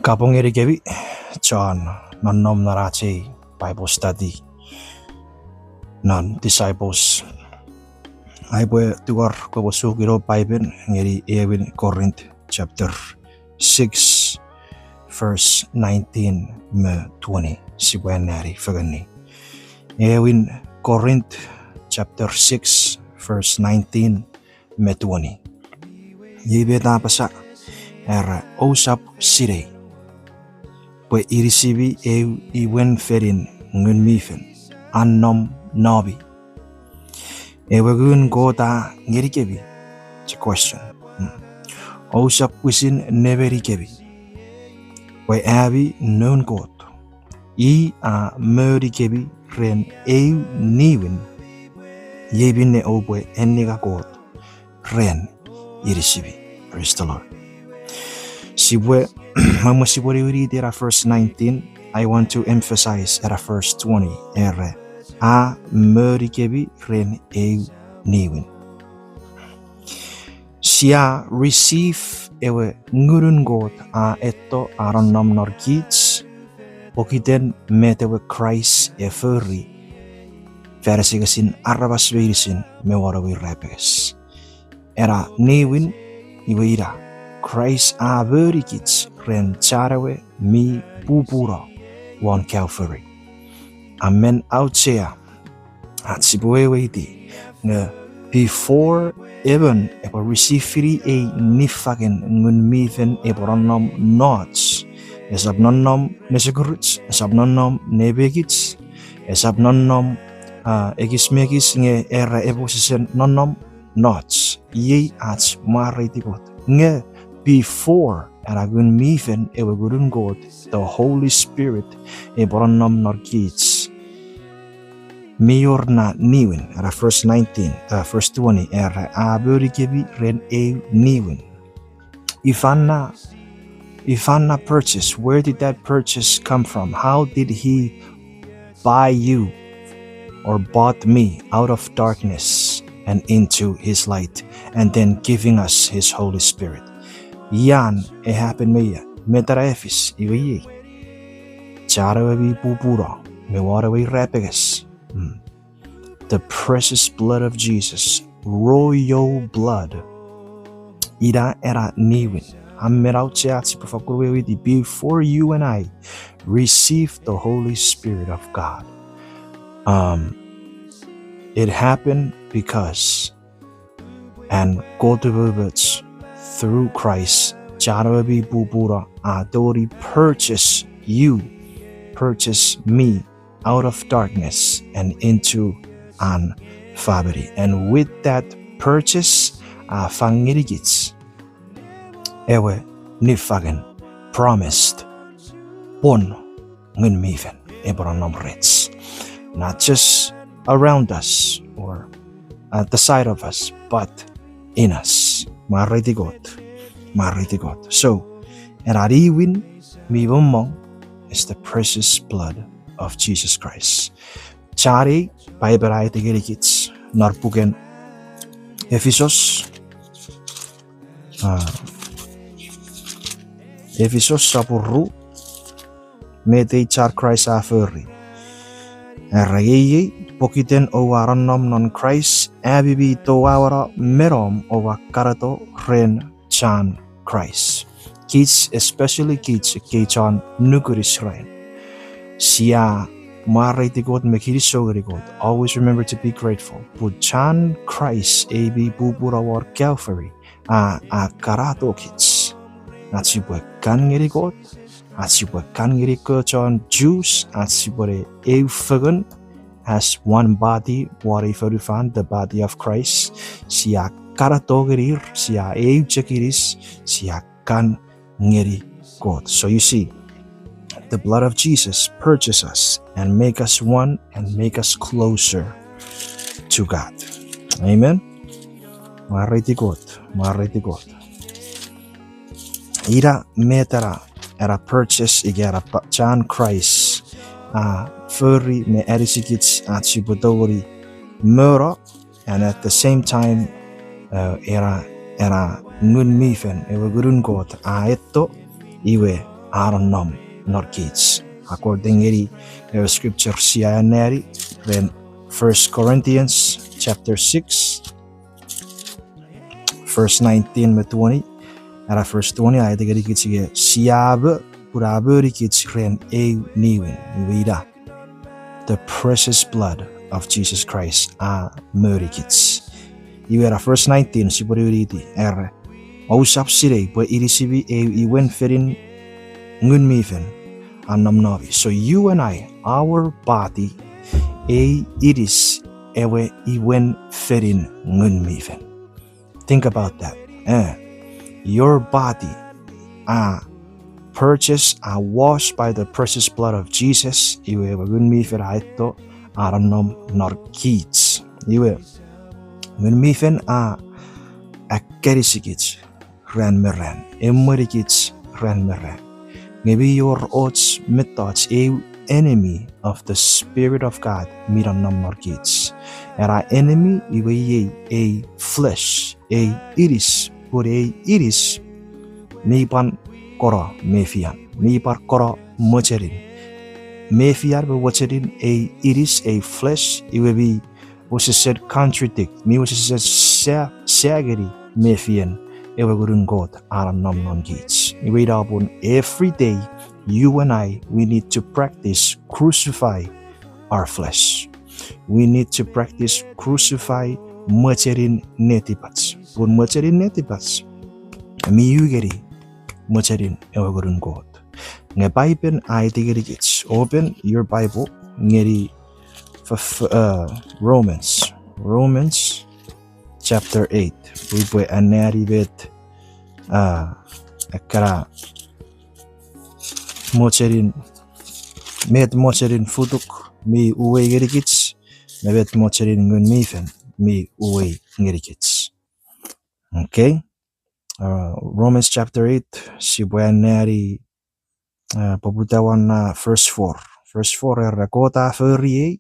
Kapongeri kebi John non narate Bible study non disciples aibo tuar ko bosugiro Bible ngeri Korinth chapter 6 verse 19 me 20 sibwenari fagani Korinth chapter 6 verse 19 me 20 yibeta pasa era osap sire pwe irisibi Imwenfenin Ngunmifen annom nobi ewegun gota ngerikebi. It's a question. Osap wisin neverikebi pwe abi non got a mörikebi ren niwin yebine obwe eniga got ren irisibi. Praise the Lord. Sibwe Mama sibori read at verse 19, I want to emphasize at verse 20. Ere a mörikebi ren niwin. Sia receive ewe ngurun god a etto aron nam norgits okiten metewe Christ eferi versigasin arabas virisin mewarawi repes. Era niwin iweira Christ a verikits ren charawe mi pupura one Calvary. Amen outsea at sibuewe iti nge before even ever receive free a nifagen ngunmifen eporannom nots esabnonnom nesekuruts esabnonnom nebegits esabnonnom egismegis nge era eposisen nonnom nots ye at maritikot nge before eragun mifen ewegurun god the Holy Spirit eporannom norgits Miorna niwin era verse 19 verse 20 era aburikebi ren niwin. If Anna purchase, where did that purchase come from? How did he buy you or bought me out of darkness and into his light and then giving us his Holy Spirit? Yan happen meya metaraefis iwi charawi pupura mewarawi rapegas. The precious blood of Jesus, royal blood. Ira era niwin. Before you and I received the Holy Spirit of God. It happened because and God through Christ Jarabi Bubura Adori purchase me out of darkness and into an family. And with that purchase, fangirigits ewe nifagen promised bon ngunmifen ebronom rets, not just around us or at the side of us, but in us. Mariti God. So, erariwin mibomong is the precious blood of Jesus Christ. Chari Bible tigirikits narpuken Ephesos sapurru mete char Christ aferi. Erayeye pokiten owarannom non Christ abibi towara merom owa karato ren chan Christ. Kids, especially kids, kechan nukuris ren. Sia mariti God mekirisogri God. Always remember to be grateful. Puchan Christ abi bubura war Calvary a karato kids. Atsibwe kangiri God. Atsibwe kangiri kechan Jews. Atsibwe eufagun as one body. What if you find the body of Christ? Sia karatogerir. Sia euchekiris. Sia kan ngiri God. So you see, the blood of Jesus purchase us and make us one and make us closer to God. Amen. Mariti God. Ira metara era purchase igera chan Christ furry me erisikits atsibodori mura, and at the same time era ngunmifen ewe gurun God aetto iwe arannom nor kids. According to scripture siya neri, then 1 Corinthians chapter 6, verse 19 to 20. Era verse 20 ay tegeri kids siyabe puraberi kids ren niwen vida. The precious blood of Jesus Christ meri kids. Iwera verse 19 si puriti er ausap sire po irisibi Imwenfenin Ngunmifen anamnavi. So you and I, our body, it is ewe Imwenfenin Ngunmifen. Think about that. Your body purchased, washed by the precious blood of Jesus. Iwe Ngunmifen aito arannom nor kids. Iwe Ngunmifen akerisikits ran meran emerikits ran meran. Maybe your odds methods enemy of the Spirit of God mirannom nor kids. And our enemy iwe a flesh iris por iris mipan koro mefian mipar koro mocherin mefiar be watcherin iris a flesh iwe be was said contradict me was said sagari mefian ewe gurun God arannom non kids. We upon every day you and I, we need to practice crucify our flesh. We need to practice crucify mocherin netipats. Pun mocherin netipats mi yugeri mocherin ewe gurun God. Nge Bible ay tigeri kids. Open your Bible ngeri Romans chapter 8. We put anari bet akara mocherin futuk mi uwe gerikits mebet mocherin Ngunmifen mi uwe gerikits. Okay, Romans chapter 8 si buanari pabutawan verse 4 rakota ferie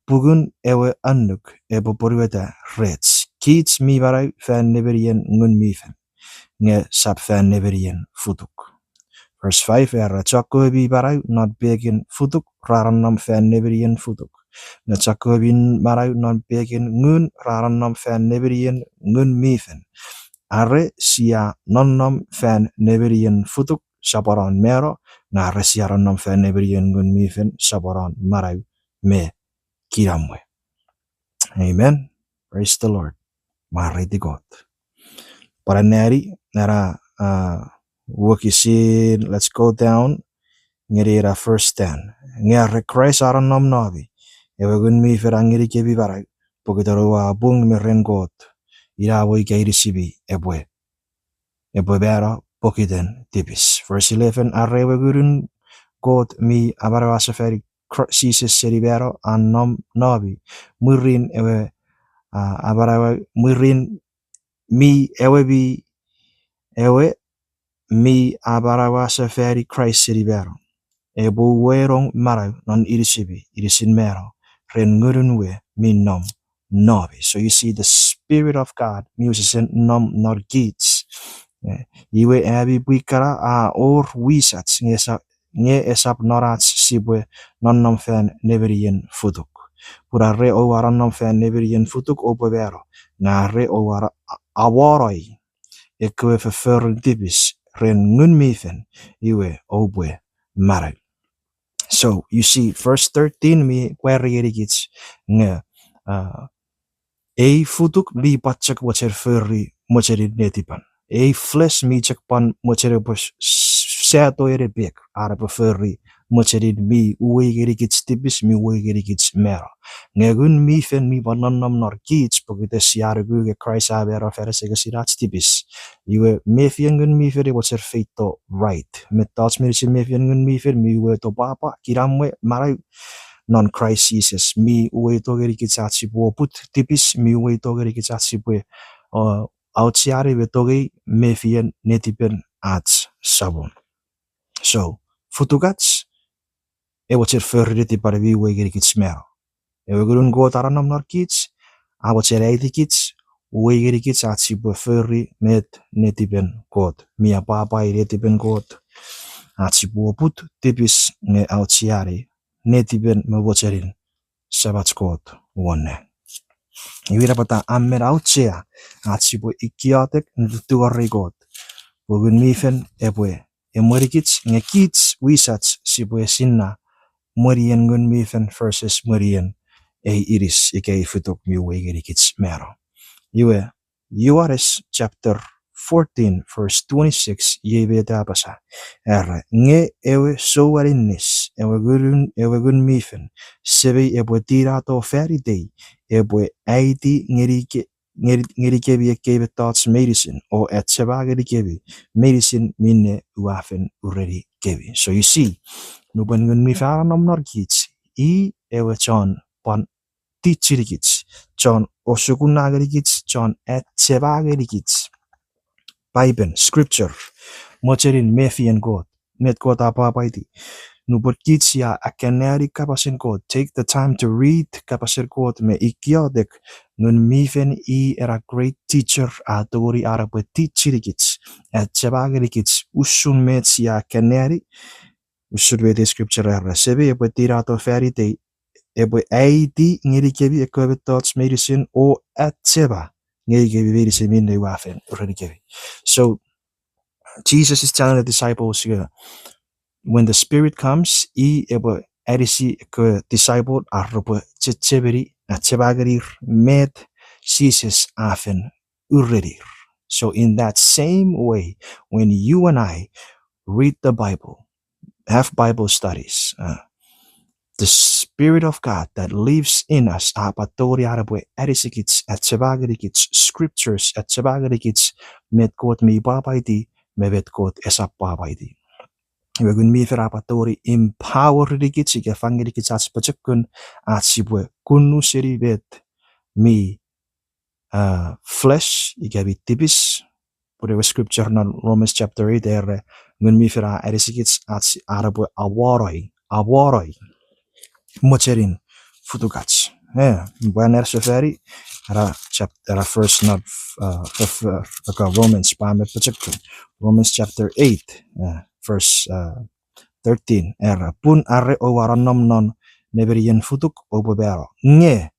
pugun ewe annuk poriweta reds kids mi barai fan neberien Ngunmifen nge sap fan neberien futuk. Verse 5 chakobi barai not begin futuk rarannom fan neberien futuk. Nge chakobin barai not begin ngun rarannom fan neberien Ngunmifen. Are sia nonnom fan neberien futuk saparan mero na are sia rannom fan neberien Ngunmifen saparan marai me kiramwe. Amen. Praise the Lord. Mariti God. Paraneri nara wokisin, let's go down ngerira verse 10. Ngere Christ arannom navi. Ewe Ngunmifen angiri kebi barai. Pokitarowa bung meren God. Ira wo ikairi sibi ebwe bera pokiten tipis. Verse 11. Arrewe gurun God mi abarawasa feri Jesus seribero annom navi. Murin ewe abarawa murin mi ewe mi abarawasa feri Christ seribero. Ebo werong maraw non irisin mero ren ngurunwe min nom navi. So you see the Spirit of God uses nom nor kids. Iwe abi buikara or wisats nge esap norats sibwe non nom fan neberien futuk. Pura re o waran nom fan neberien futuk opo vero. Na re o wara awaroi ekwe verfeuren tipis ren Ngunmifen iwe obwe maraw. So you see verse 13 mi kwerigits nge futuk li patchak wacher ferri mocherin netipan. Flesh mi chakpan mochere bus seto ere bek ara ferri mocherin mi uwe gerigits tipis mi uwe gerigits mera. Nge Ngunmifen mi banannam nor kids pokite siare guge Christ abera feresega sirats tipis. Iwe mefian Ngunmifen wacher feito right. Metats merisin mefian Ngunmifen mi uwe to papa kiramwe marai non Christ Jesus mi uwe to gerigits atsibu put tipis mi uwe to gerigits atsibu outsiare betoge mefian netipen ats sabon. So futugats wacher ferriti para vi uwe gerigits mero. Ewe gurun go taranam nor kids wacher eiti kids uwe gerigits atsibu ferri met netipen God. Mia papa iretipen God. Achibobut tibis nge autiari netiben mabocherin sabatskot wone. Iwira pata amer autia achibo ikiotek ntuarigot. Ngunmifen ebwe emorikits ngekits wisats sibwe sinna morien ngunmifen versus morien iris ike futuk miwe gerikits mero. Iwe Juarez chapter 14 verse 26 yebeta pasa. Nge ewe sowarinis ewe gunmifen sebe ebwe tirato feridei ebwe aiti ngerikebi kebe thoughts medicine or at seba gerikebi medicine mine uafen already kebi. So you see, nuben gunmifen anomnor kits ewe John pan tichirikits John osukunagerikits John at sebagerikits Bible scripture mocherin mefian God net God apapaiti nubot kits ya akaneri kapasin God. Take the time to read kapasir God me ikiodek ngunmifen era great teacher atori arabe tichirikits at sebagerikits usun mets ya akaneri usud vede scripture era sebe ebetirato ferite ebwe aidi ngirikebi ekobe thoughts medicine o atseba ngirikebi medicine minne wafen urikebi. So Jesus is telling the disciples when the Spirit comes, ebwe adisi ke disciple arbo cheberi atsebageri met Jesus afen urredir. So in that same way, when you and I read the Bible, have Bible studies, the Spirit of God that lives in us, apatori arabwe erisikits at sebagerikits scriptures at sebagerikits met God me babaidi mevet God esap babaidi. Wegun mi fer apatori empower rikits ike fangerikits as pachekun asibwe kunu seribet me flesh ike bitibis. Pure scripture na Romans chapter 8 ere gun mi fer erisikits at arabwe awaroi mocherin futugats. Buener seferi era first not Romans pamet pachekun. Romans chapter 8 verse 13 era pun are owaronom non neberien futuk obebero nge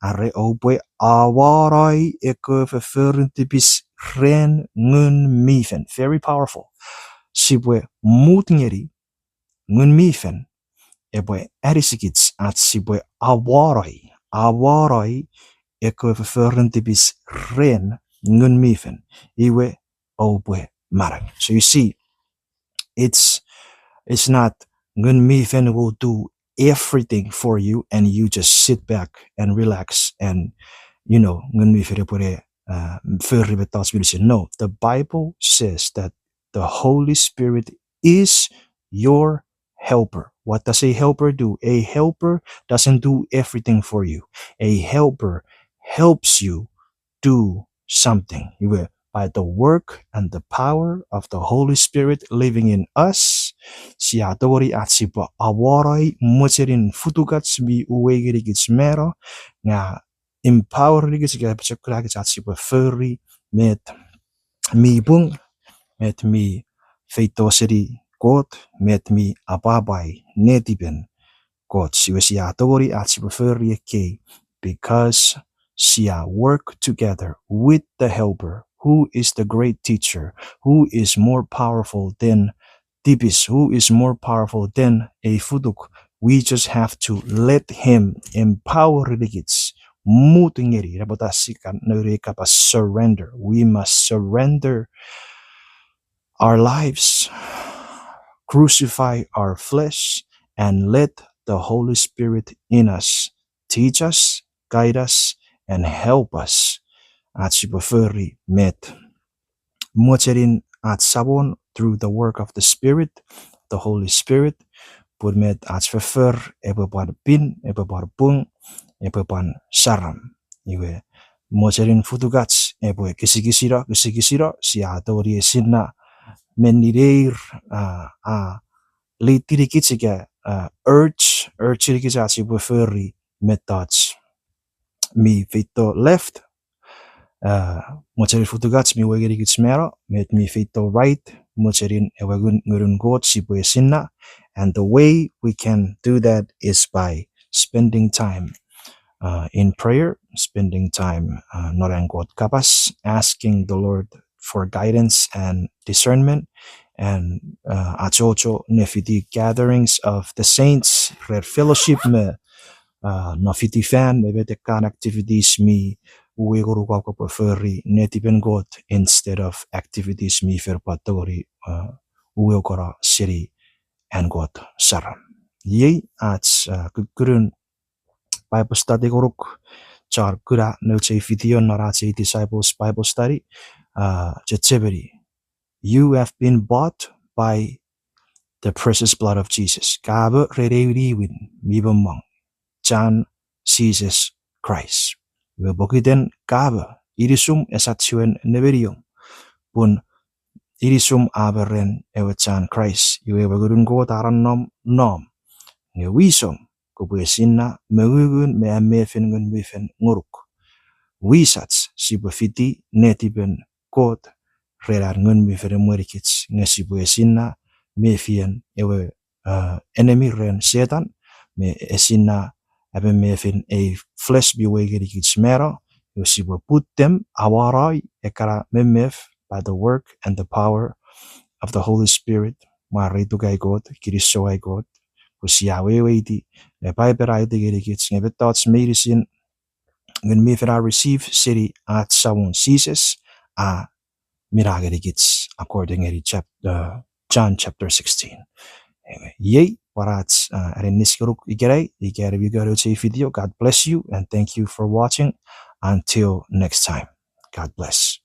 are obwe awaroi eko verfurentibis ren ngun mifen. Very powerful. Sibwe mutngeri ngun mifen ebwe erisikits at sibwe awaroi eko verfurentibis ren ngun mifen iwe obwe marang. So you see, it's not Ngunmifen will do everything for you and you just sit back and relax and Ngunmifen pure no, the Bible says that the Holy Spirit is your helper. What does a helper do? A helper doesn't do everything for you. A helper helps you do something. You will by the work and the power of the Holy Spirit living in us. Siadori at sipa awarai mocherin futugats bi uwegerigits mero nga empower rigits gapchakragits at sipa furry met mi bung met mi feitosiri God met mi ababai netiben God siadori at sipa furry ke because Sia work together with the helper, who is the great teacher, who is more powerful than Tibis, who is more powerful than a Fuduk. We just have to let him empower rigits. Surrender. We must surrender our lives, crucify our flesh, and let the Holy Spirit in us teach us, guide us, and help us at Shibafuri met Mocherin at Sabon through the work of the Spirit, the Holy Spirit, put met at Fefer, Ebebar Bin, Ebebar Bung, Ebeban Saram. Iwe Mocherin Futugats, Ebe Kisigisira, si Adori Sina, Menireir, Litirikitsika, urge Rikitsatsi Buferi methods. Mi fito left, mochari futugats mi wegerigits mero, met mi fito right, mucherin ewagun ngurun got sibwe sinna. And the way we can do that is by spending time in prayer, spending time norangot kapas, asking the Lord for guidance and discernment, and achocho nefiti gatherings of the saints, red fellowship me nafiti fan me betekan activities me ueguru kwa preferi netipen God instead of activities me fer patori uegora city and God saram. Ye ats kukurun Bible study goruk char kura no che video narache disciples Bible study jetseberi. You have been bought by the precious blood of Jesus. Kabe rerewi win mibamang John Jesus Christ. We bokiden kabe irisum esatuen neverium pun irisum aberen ewechan Christ. You ever gurun go taran nom ne wisum kubuesinna megugun me Imwenfenin Ngunmifen nguruk. Wisats sibufiti netiben kot rerar Ngunmifen murikits ngesibuesinna mefian ewe enemy ren Satan me esinna abe mefin a flesh bewegirikits mero. You put them awarai ekara memef by the work and the power of the Holy Spirit. Maritu gai God, kiriso gai God. Kusiaweweiti, le paiperai digirikits, nebe thoughts medicine, when me I receive city at sawon Jesus, miragirikits, according to chapter John chapter 16. Anyway, yay, parats, ariniskaruk igerai, igere vigaro video. God bless you and thank you for watching. Until next time, God bless.